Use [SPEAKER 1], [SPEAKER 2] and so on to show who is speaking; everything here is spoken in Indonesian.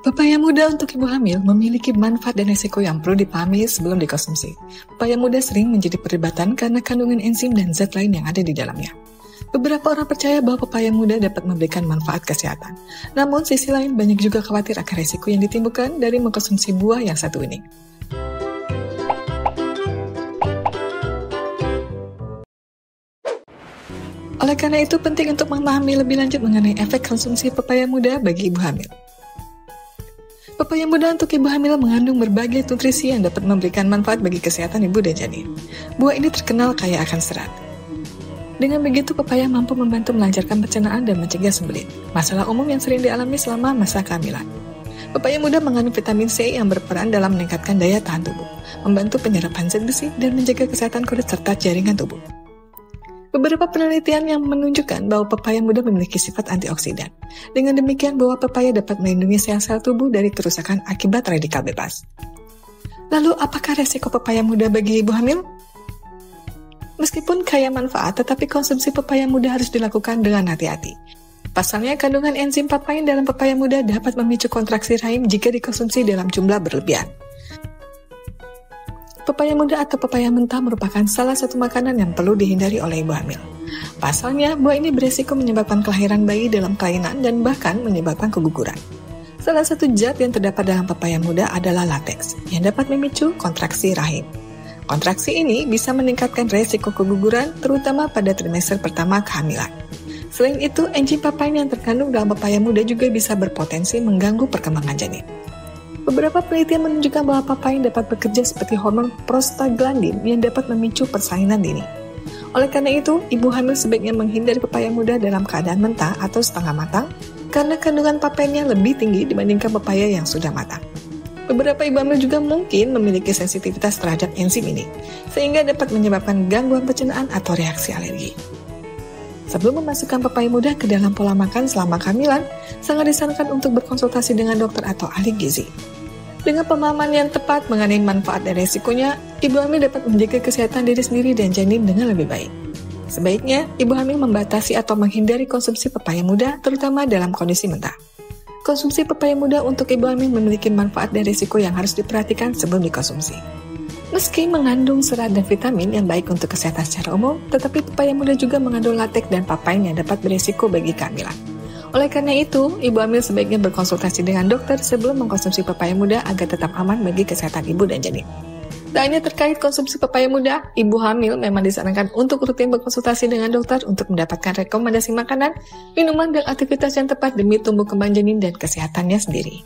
[SPEAKER 1] Pepaya muda untuk ibu hamil memiliki manfaat dan risiko yang perlu dipahami sebelum dikonsumsi. Pepaya muda sering menjadi perdebatan karena kandungan enzim dan zat lain yang ada di dalamnya. Beberapa orang percaya bahwa pepaya muda dapat memberikan manfaat kesehatan. Namun, sisi lain banyak juga khawatir akan risiko yang ditimbulkan dari mengkonsumsi buah yang satu ini. Oleh karena itu, penting untuk memahami lebih lanjut mengenai efek konsumsi pepaya muda bagi ibu hamil. Pepaya muda untuk ibu hamil mengandung berbagai nutrisi yang dapat memberikan manfaat bagi kesehatan ibu dan janin. Buah ini terkenal kaya akan serat. Dengan begitu, pepaya mampu membantu melancarkan pencernaan dan mencegah sembelit, masalah umum yang sering dialami selama masa kehamilan. Pepaya muda mengandung vitamin C yang berperan dalam meningkatkan daya tahan tubuh, membantu penyerapan zat besi, dan menjaga kesehatan kulit serta jaringan tubuh. Beberapa penelitian yang menunjukkan bahwa pepaya muda memiliki sifat antioksidan. Dengan demikian, bahwa pepaya dapat melindungi sel-sel tubuh dari kerusakan akibat radikal bebas. Lalu, apakah resiko pepaya muda bagi ibu hamil? Meskipun kaya manfaat, tetapi konsumsi pepaya muda harus dilakukan dengan hati-hati. Pasalnya, kandungan enzim papain dalam pepaya muda dapat memicu kontraksi rahim jika dikonsumsi dalam jumlah berlebihan. Pepaya muda atau pepaya mentah merupakan salah satu makanan yang perlu dihindari oleh ibu hamil. Pasalnya, buah ini beresiko menyebabkan kelahiran bayi dalam kelainan dan bahkan menyebabkan keguguran. Salah satu zat yang terdapat dalam pepaya muda adalah lateks, yang dapat memicu kontraksi rahim. Kontraksi ini bisa meningkatkan resiko keguguran, terutama pada trimester pertama kehamilan. Selain itu, enzim papain yang terkandung dalam pepaya muda juga bisa berpotensi mengganggu perkembangan janin. Beberapa penelitian menunjukkan bahwa papain dapat bekerja seperti hormon prostaglandin yang dapat memicu persalinan dini. Oleh karena itu, ibu hamil sebaiknya menghindari pepaya muda dalam keadaan mentah atau setengah matang karena kandungan papainnya lebih tinggi dibandingkan pepaya yang sudah matang. Beberapa ibu hamil juga mungkin memiliki sensitivitas terhadap enzim ini, sehingga dapat menyebabkan gangguan pencernaan atau reaksi alergi. Sebelum memasukkan pepaya muda ke dalam pola makan selama kehamilan, sangat disarankan untuk berkonsultasi dengan dokter atau ahli gizi. Dengan pemahaman yang tepat mengenai manfaat dan resikonya, ibu hamil dapat menjaga kesehatan diri sendiri dan janin dengan lebih baik. Sebaiknya, ibu hamil membatasi atau menghindari konsumsi pepaya muda, terutama dalam kondisi mentah. Konsumsi pepaya muda untuk ibu hamil memiliki manfaat dan risiko yang harus diperhatikan sebelum dikonsumsi. Meski mengandung serat dan vitamin yang baik untuk kesehatan secara umum, tetapi pepaya muda juga mengandung lateks dan papain yang dapat berisiko bagi kehamilan. Oleh karena itu, ibu hamil sebaiknya berkonsultasi dengan dokter sebelum mengkonsumsi pepaya muda agar tetap aman bagi kesehatan ibu dan janin. Tak hanya terkait konsumsi pepaya muda, ibu hamil memang disarankan untuk rutin berkonsultasi dengan dokter untuk mendapatkan rekomendasi makanan, minuman, dan aktivitas yang tepat demi tumbuh kembang janin dan kesehatannya sendiri.